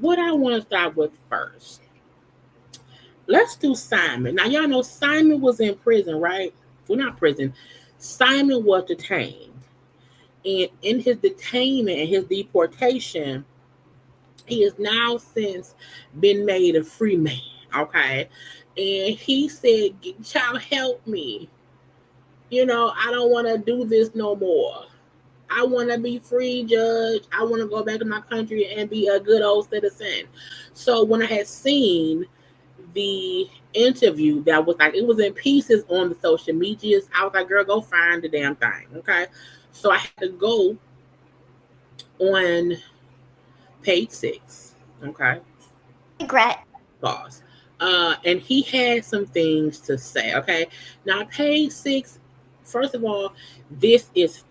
what I want to start with first, let's do Simon. Now, y'all know Simon was in prison, right? Well, not prison. Simon was detained. And in his detainment and his deportation, he has now since been made a free man. Okay. And he said, child, help me. I don't want to do this no more. I want to be free, Judge. I want to go back to my country and be a good old citizen. So when I had seen the interview that was like, it was in pieces on the social medias, I was like, girl, go find the damn thing. Okay. So I had to go on page 6. Okay. Regret. Pause. And he had some things to say. Okay. Now, page 6. First of all, this is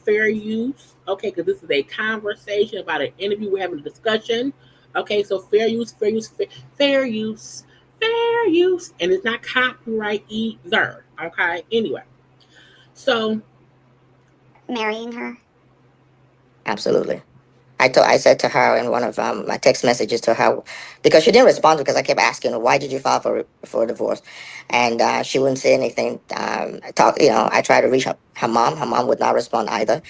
fair use. Okay, because this is a conversation about an interview. We're having a discussion. Okay, so fair use, fair use, fair use, fair use, and it's not copyright either. Okay. Anyway, so Marrying her. Absolutely. I said to her in one of my text messages to her, because she didn't respond because I kept asking her, why did you file for a divorce? And she wouldn't say anything. I tried to reach her mom. Her mom would not respond either.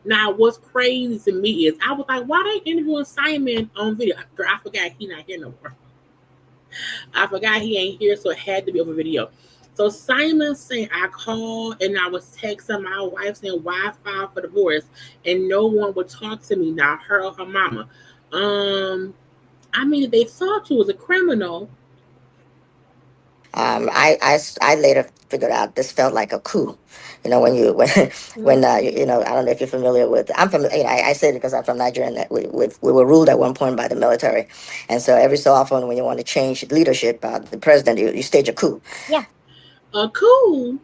now what's crazy to me is I was like, why they interviewing Simon on video? Girl, I forgot he not here no more. I forgot he ain't here, so it had to be over video. So Simon saying I called and I was texting my wife saying why I filed for divorce and no one would talk to me, not her or her mama. I mean, if they thought you was a criminal. I later figured out this felt like a coup. I don't know if you're familiar with. I'm familiar. I say it because I'm from Nigeria, and that we were ruled at one point by the military, and so every so often when you want to change leadership, the president, you stage a coup. Yeah. A coup?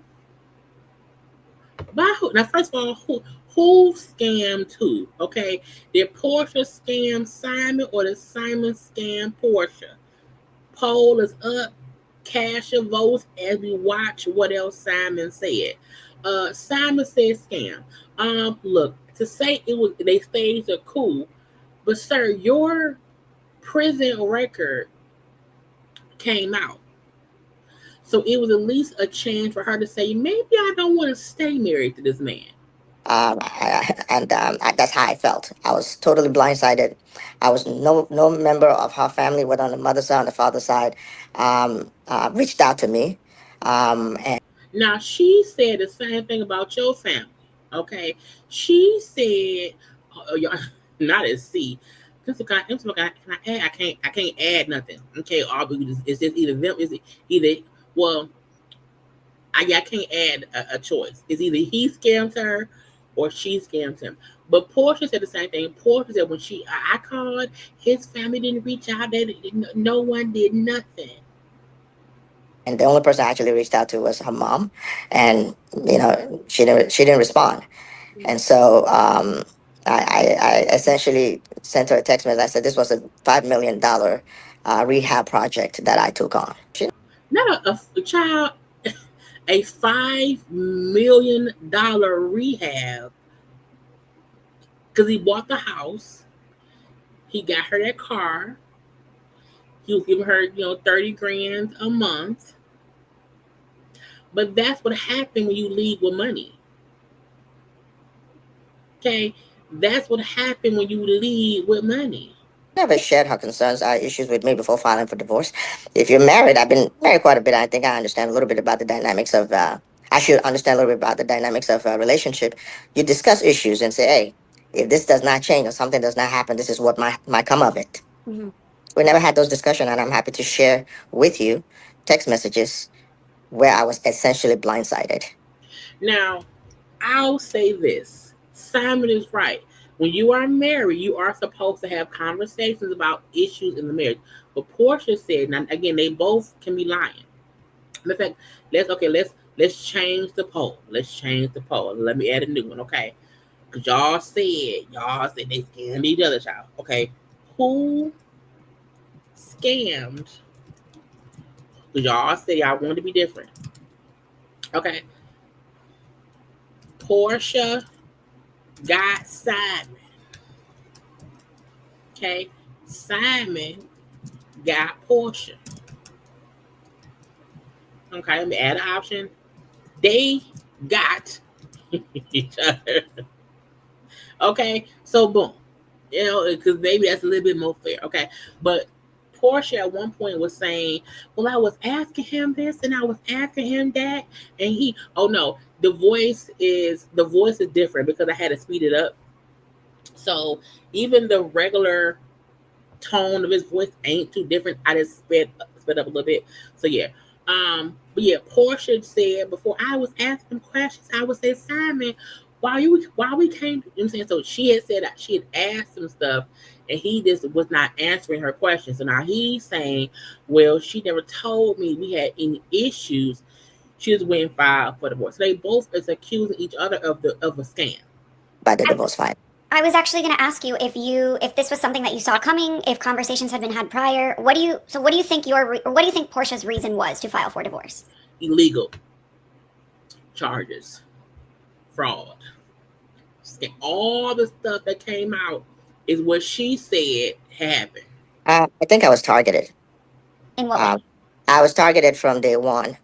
By who? Now, first of all, who scammed who? Okay, did Porsha scam Simon or did Simon scam Porsha? Poll is up. Cast your votes as we watch what else Simon said. Simon said scam. Look, to say it was they staged a coup, but sir, your prison record came out. So it was at least a chance for her to say, maybe I don't want to stay married to this man. That's how I felt. I was totally blindsided. I was no member of her family, whether on the mother's side or the father's side, reached out to me, and Now she said the same thing about your family. Okay, she said, not as C. Can I add? I can't add nothing. Okay, all it's just either them. Is it either? Well, I can't add a choice. It's either he scams her or she scams him. But Porsha said the same thing. Porsha said when I called, his family didn't reach out. No one did nothing. and the only person I actually reached out to was her mom, and she didn't respond. And so I essentially sent her a text message. I said this was a $5 million rehab project that I took on. Not a child, a $5 million rehab because he bought the house. He got her that car. He was giving her, 30 grand a month. But that's what happened when you leave with money. Okay? That's what happened when you leave with money. Never shared her concerns or issues with me before filing for divorce. If you're married, I've been married quite a bit. I think I understand a little bit about the dynamics of. I should understand a little bit about the dynamics of a relationship. You discuss issues and say, "Hey, if this does not change or something does not happen, this is what might come of it." Mm-hmm. We never had those discussions, and I'm happy to share with you text messages where I was essentially blindsided. Now, I'll say this. Simon is right. When you are married, you are supposed to have conversations about issues in the marriage. But Portia said, now again, they both can be lying. In fact, let's change the poll. Let's change the poll. Let me add a new one, okay? Because y'all said they scammed each other, child. Okay. Who scammed? Because y'all said y'all wanted to be different. Okay. Portia got Simon. Okay. Simon got Porsha. Okay, let me add an option. They got each other. Okay, so boom. Because maybe that's a little bit more fair. Okay, but Porsha at one point was saying, "Well, I was asking him this and I was asking him that, and he, oh no, the voice is different because I had to speed it up. So even the regular tone of his voice ain't too different. I just sped up a little bit. So yeah. But yeah, Portia said before I was asking questions, I would say, Simon, why we came, you know what I'm saying? So she had said that she had asked him stuff and he just was not answering her questions. So now he's saying, well, she never told me we had any issues. She was waiting filed for divorce. So they both is accusing each other of a scam. by the divorce filing. I was actually going to ask you if this was something that you saw coming, if conversations had been had prior. What do you think Portia's reason was to file for divorce? Illegal charges, fraud, all the stuff that came out is what she said happened. I think I was targeted. In what way? I was targeted from day one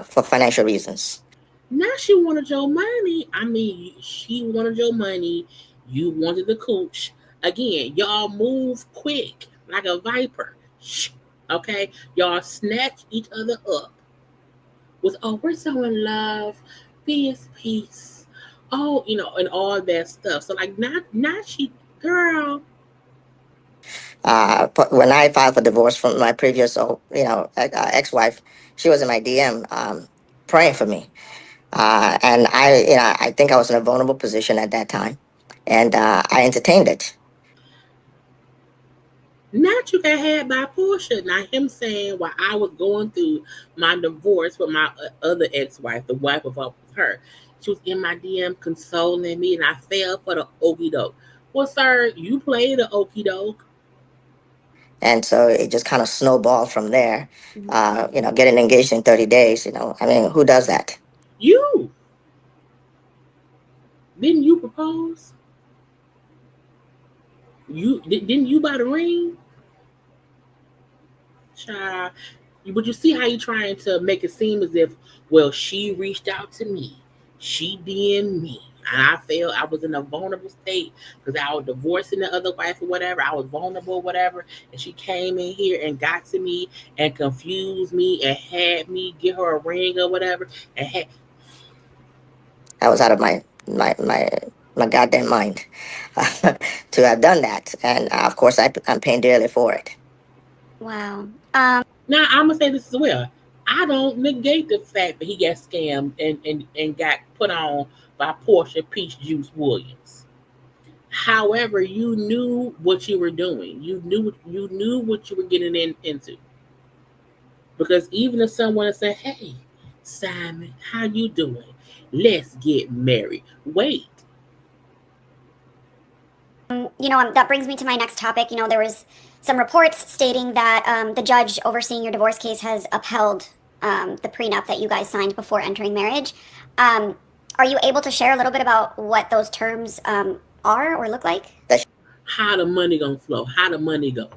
for financial reasons. Now she wanted your money. I mean, she wanted your money. You wanted the cooch. Again, y'all move quick like a viper. Okay? Y'all snatch each other up with, oh, we're so in love. Peace. Oh, and all that stuff. So, like, not she, girl. When I filed for divorce from my previous, ex-wife, she was in my DM praying for me, and I think I was in a vulnerable position at that time, and I entertained it. Not you got had by Porsha. Now him saying while I was going through my divorce with my other ex-wife, the wife of her, she was in my DM consoling me, and I fell for the okie doke. Well, sir, you play the okie doke. And so it just kind of snowballed from there. Getting engaged in 30 days. I mean, who does that? You didn't you propose? Didn't you buy the ring? Child, but you see how you trying to make it seem as if, well, she reached out to me, she DM'd me, and I felt I was in a vulnerable state because I was divorcing the other wife or whatever. I was vulnerable, whatever, and she came in here and got to me and confused me and had me get her a ring or whatever, and I was out of my goddamn mind to have done that, and of course I'm paying dearly for it. Wow. Now I'm gonna say this as well. I don't negate the fact that he got scammed and got put on by Porsha Peach Juice Williams. However, you knew what you were doing. You knew what you were getting into. Because even if someone said, "Hey, Simon, how you doing? Let's get married." Wait. That brings me to my next topic. There was some reports stating that the judge overseeing your divorce case has upheld the prenup that you guys signed before entering marriage. Are you able to share a little bit about what those terms are or look like? How the money gonna flow? How the money go?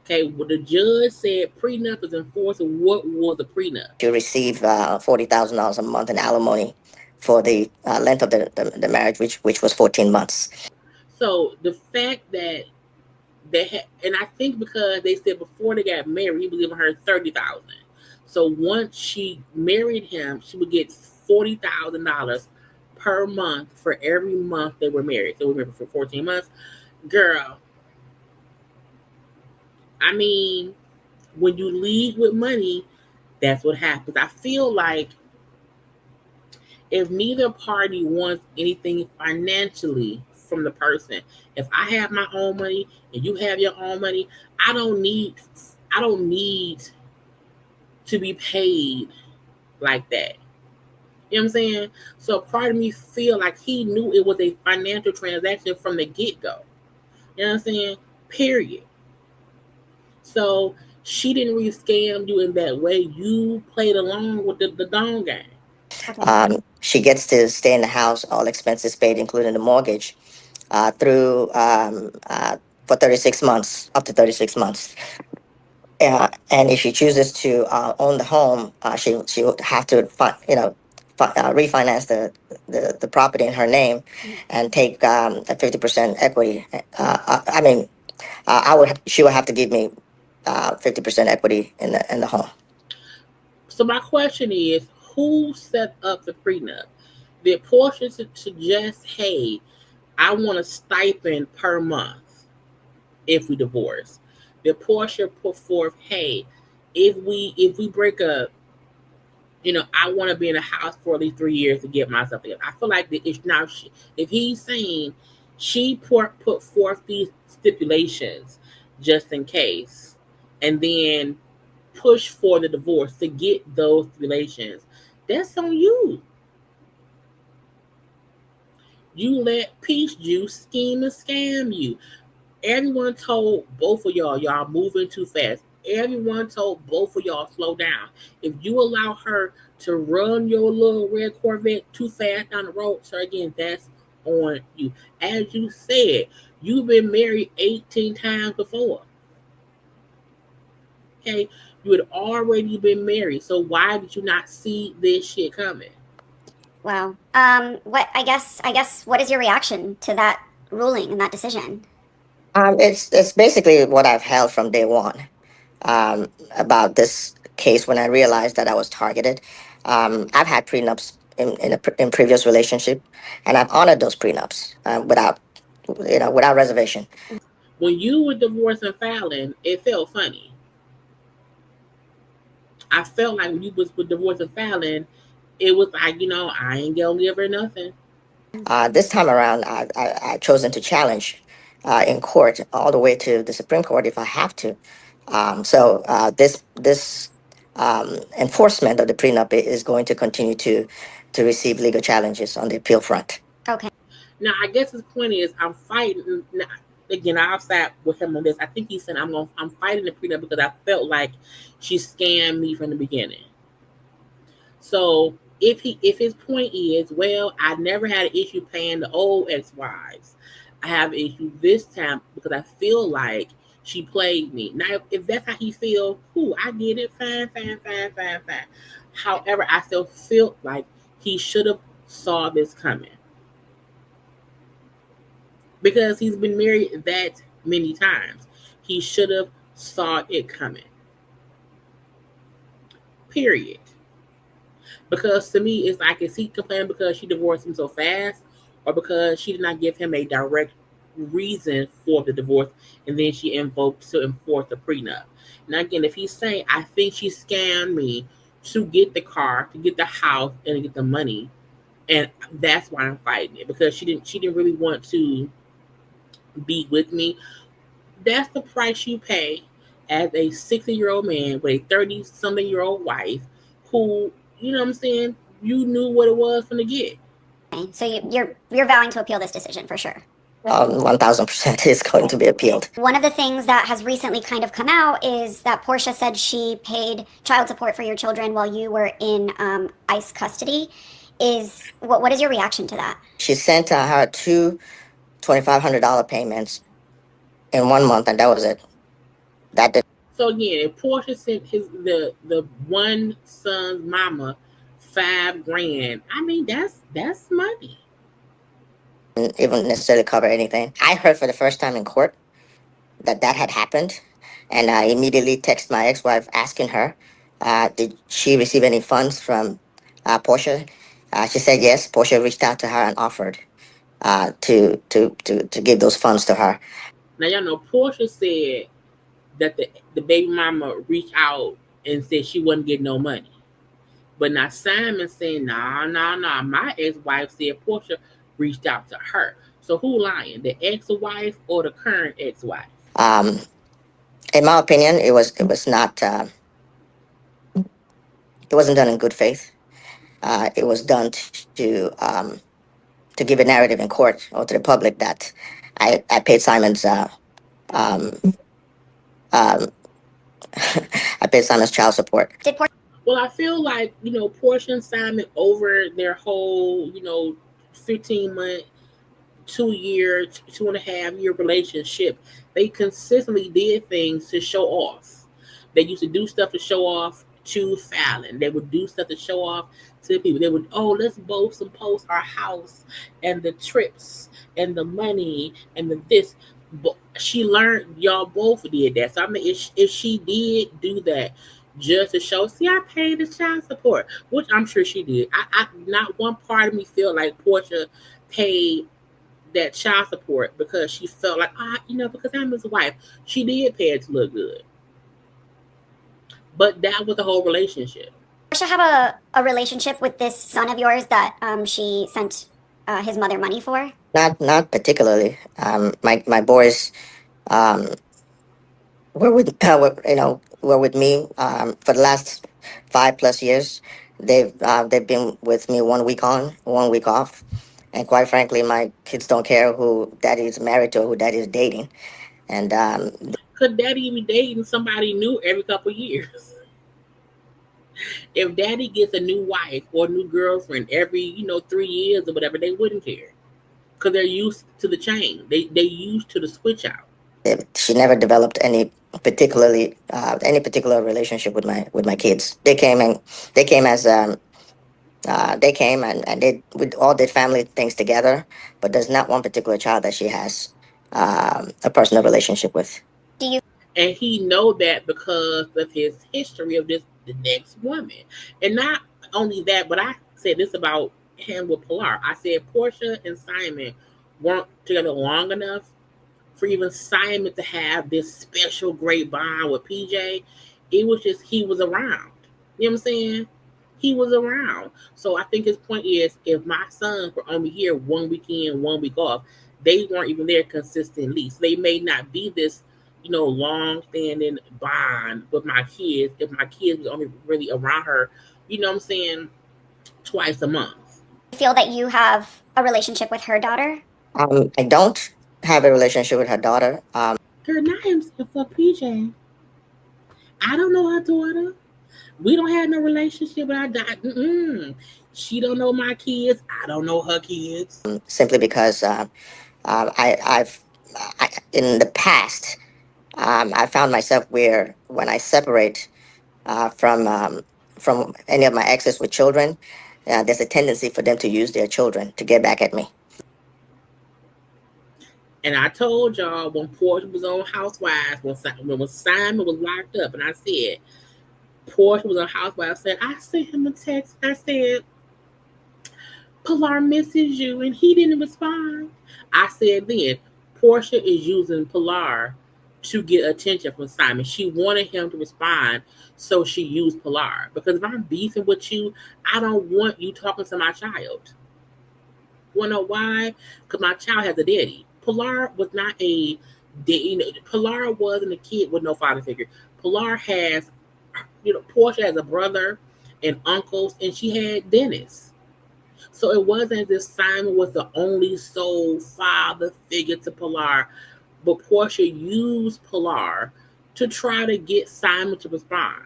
Okay, well, the judge said prenup is enforced. What was the prenup? You receive $40,000 a month in alimony for the length of the marriage, which was 14 months. So the fact that they had, and I think because they said before they got married, he was giving her 30,000. So once she married him, she would get $40,000 per month for every month they were married. So we were married for 14 months. Girl, I mean, when you lead with money, that's what happens. I feel like if neither party wants anything financially from the person, if I have my own money and you have your own money, I don't need to be paid like that. You know what I'm saying? So part of me feel like he knew it was a financial transaction from the get-go. You know what I'm saying? Period. So she didn't really scam you in that way. You played along with the dong game. She gets to stay in the house, all expenses paid, including the mortgage, for for 36 months, up to 36 months. And if she chooses to own the home, she would have to refinance the property in her name and take a 50% equity. She would have to give me 50% equity in the home. So my question is, who set up the prenup? Did Porsha suggest, hey, I want a stipend per month if we divorce? Did Porsha put forth, hey, if we break up, I want to be in a house for at least 3 years to get myself together. I feel like that it's now if he's saying she put forth these stipulations just in case, and then push for the divorce to get those stipulations, that's on you. You let Peach Juice scheme and scam you. Everyone told both of y'all moving too fast. Everyone told both of y'all slow down. If you allow her to run your little red Corvette too fast down the road, so again, that's on you. As you said, you've been married 18 times before. Okay, you had already been married, so why did you not see this shit coming? Wow. What I guess what is your reaction to that ruling and that decision? It's basically what I've held from day one about this case. When I realized that I was targeted, I've had prenups in previous relationship, and I've honored those prenups without reservation. When you were divorcing Fallon, it felt funny. I felt like when you was with divorcing Fallon, it was like, I ain't gonna give her nothing. This time around, I chosen to challenge in court all the way to the Supreme Court if I have to. This enforcement of the prenup is going to continue to receive legal challenges on the appeal front. Okay. Now, I guess his point is, I'm fighting. Now, again, I'll sat with him on this. I think he said I'm fighting the prenup because I felt like she scammed me from the beginning. So if his point is, well, I never had an issue paying the old ex-wives, I have an issue this time because I feel like she played me. Now, if that's how he feel, cool, I get it, fine, fine, fine, fine, fine. However, I still feel like he should have saw this coming because he's been married that many times. He should have saw it coming. Period. Because to me, it's like, is he complaining because she divorced him so fast, or because she did not give him a direct reason for the divorce, and then she invoked to enforce the prenup? Now, again, if he's saying, I think she scammed me to get the car, to get the house, and to get the money, and that's why I'm fighting it, because she didn't really want to be with me. That's the price you pay as a 60-year-old man with a 30-something-year-old wife who, you know what I'm saying, you knew what it was from the get. So you're vowing to appeal this decision for sure. 1000% is going to be appealed. One of the things that has recently kind of come out is that Porsha said she paid child support for your children while you were in ICE custody. What is your reaction to that? She sent her two $2,500 payments in 1 month, and that was it. That did. So again, if Porsha sent the one son's mama $5,000, I mean that's money. Even necessarily cover anything. I heard for the first time in court that had happened, and I immediately texted my ex-wife asking her, did she receive any funds from Porsha? She said yes. Porsha reached out to her and offered to give those funds to her. Now y'all know Porsha said that the baby mama reached out and said she wasn't getting no money. But now Simon saying, nah, nah, nah. My ex-wife said Porsha reached out to her. So who lying? The ex-wife or the current ex-wife? In my opinion, it was not. It wasn't done in good faith. It was done to give a narrative in court or to the public that I paid Simon's um, um, I paid Simon's child support. Well, I feel like, Porsha and Simon over their whole, 15-month, 2 year, 2.5 year relationship, They consistently did things to show off. They used to do stuff to show off to Fallon. They would do stuff to show off to people. They would, oh, let's both post our house and the trips and the money and the this. But she learned y'all both did that. So I mean, if she did do that just to show, see, I paid the child support, which I'm sure she did. I not one part of me feel like Porsha paid that child support because she felt like, because I'm his wife. She did pay it to look good. But that was the whole relationship. Porsha have a relationship with this son of yours that she sent his mother money for? Not particularly. My boys um, were with me for the last 5 plus years. They've been with me 1 week on, 1 week off, and quite frankly, my kids don't care who daddy's married to or who daddy's dating. And Could daddy be dating somebody new every couple of years? If daddy gets a new wife or a new girlfriend every, 3 years or whatever, they wouldn't care. Because they're used to the change. They used to the switch out. she never developed any particular relationship with my kids. They came as they came and we all did family things together, but there's not one particular child that she has a personal relationship with. Do you And he know that because of his history of this the next woman. And not only that, but I said this about him with Pilar. I said Portia and Simon weren't together long enough for even Simon to have this special great bond with PJ. It was just he was around. You know what I'm saying? He was around. So I think his point is if my sons were only here 1 week in, 1 week off, they weren't even there consistently. So they may not be this, long standing bond with my kids if my kids was only really around her, you know what I'm saying, twice a month. feel that you have a relationship with her daughter? I don't have a relationship with her daughter. Girl, not himself for PJ. I don't know her daughter. We don't have no relationship with our daughter. She don't know my kids. I don't know her kids. Simply because in the past I found myself where when I separate from any of my exes with children, there's a tendency for them to use their children to get back at me. And I told y'all when Portia was on Housewives, when Simon was locked up, and I said Portia was on Housewives. I said I sent him a text. I said Pilar misses you, and he didn't respond. I said then Portia is using Pilar to get attention from Simon. She wanted him to respond, so she used Pilar. Because if I'm beefing with you, I don't want you talking to my child. Wanna know why? Because my child has a daddy. Pilar was not Pilar wasn't a kid with no father figure. Pilar has, Portia has a brother and uncles, and she had Dennis. So it wasn't as if Simon was the only sole father figure to Pilar, but Portia used Pilar to try to get Simon to respond.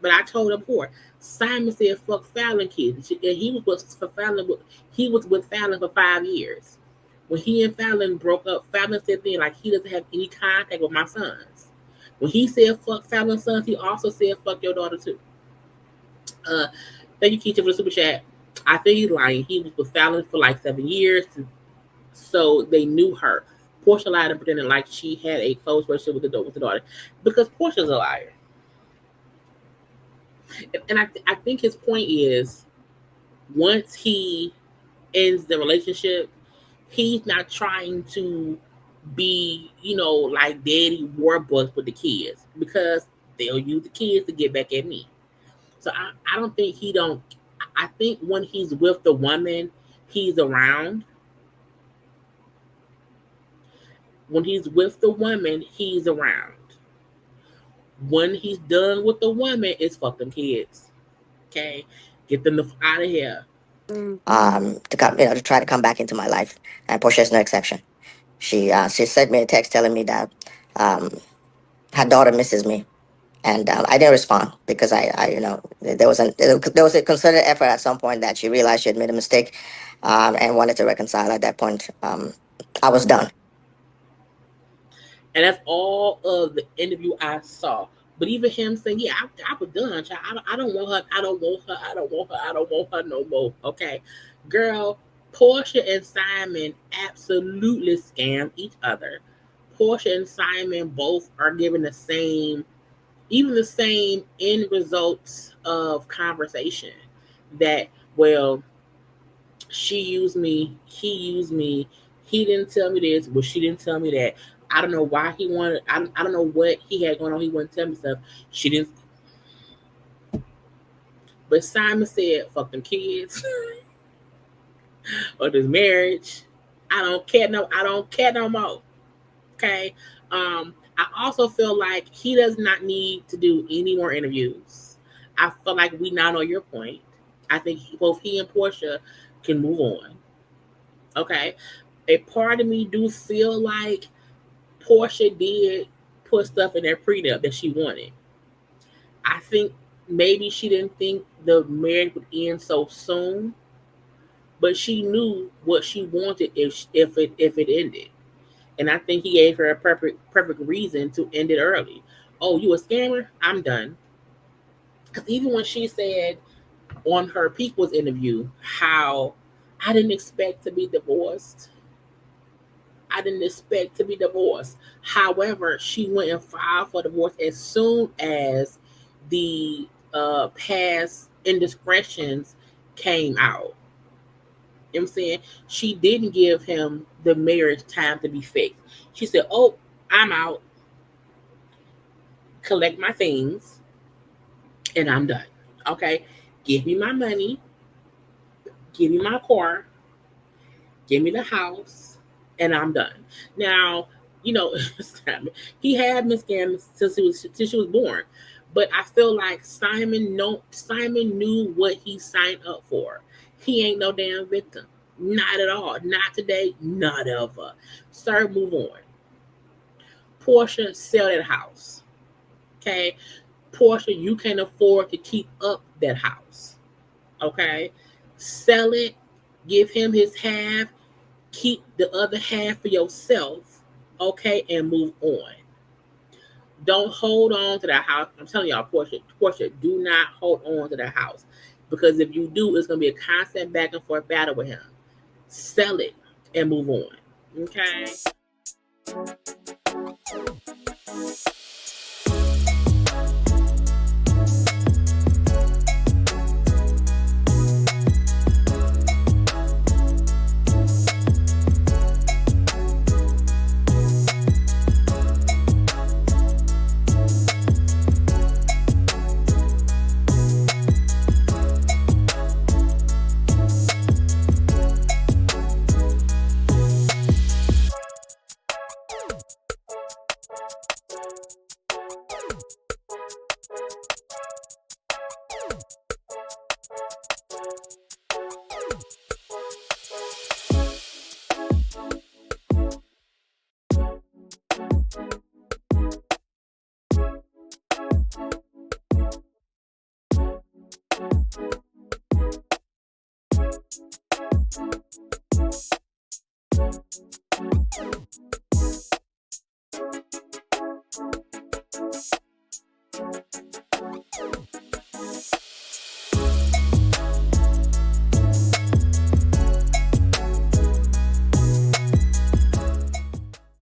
But I told her before, Simon said fuck Fallon kids. And he was with Fallon for 5 years. When he and Fallon broke up, Fallon said then like he doesn't have any contact with my sons. When he said fuck Fallon's sons, he also said fuck your daughter too. Uh Thank you, Keisha, for the super chat. I think he's lying. He was with Fallon for like 7 years, so they knew her. Portia lied and pretended like she had a close relationship with the daughter because Portia's a liar. And I think his point is once he ends the relationship, he's not trying to be, like Daddy Warbucks with the kids because they'll use the kids to get back at me. So I don't think he don't. I think when he's with the woman, he's around. When he's with the woman, he's around. When he's done with the woman, it's fuck them kids. Okay, get them out of here. To come, to try to come back into my life, and Portia is no exception. She sent me a text telling me that her daughter misses me, and I didn't respond because there was a concerted effort at some point that she realized she had made a mistake, and wanted to reconcile. At that point, I was done. And that's all of the interview I saw. But even him saying, "Yeah, I was done. Child. I don't want her. I don't want her. I don't want her. I don't want her no more." Okay, girl, Porsha and Simon absolutely scam each other. Porsha and Simon both are given the same, even the same end results of conversation. That, well, she used me, he used me, he didn't tell me this, but she didn't tell me that. I don't know why he wanted, I don't know what he had going on. He wouldn't tell me stuff. She didn't, but Simon said, fuck them kids or this marriage. I don't care no more. Okay. I also feel like he does not need to do any more interviews. I feel like we now know your point. I think both he and Porsha can move on. Okay. A part of me do feel like Porsha did put stuff in that prenup that she wanted. I think maybe she didn't think the marriage would end so soon, but she knew what she wanted if it ended. And I think he gave her a perfect reason to end it early. Oh, you a scammer? I'm done. Because even when she said on her People's interview how I didn't expect to be divorced, I didn't expect to be divorced. However, she went and filed for divorce as soon as the past indiscretions came out. You know what I'm saying? She didn't give him the marriage time to be fixed. She said, "Oh, I'm out, collect my things, and I'm done. Okay, give me my money, give me my car, give me the house, and I'm done." Now, you know, he had Miss Gam since she was born, but I feel like Simon knew what he signed up for. He ain't no damn victim, not at all, not today, not ever. Sir, move on. Porsha, sell that house. Okay, Porsha, you can afford to keep up that house. Okay, sell it, give him his half, keep the other half for yourself, okay, and move on. Don't hold on to that house. I'm telling y'all, Portia, do not hold on to that house because if you do, it's gonna be a constant back and forth battle with him. Sell it and move on. Okay.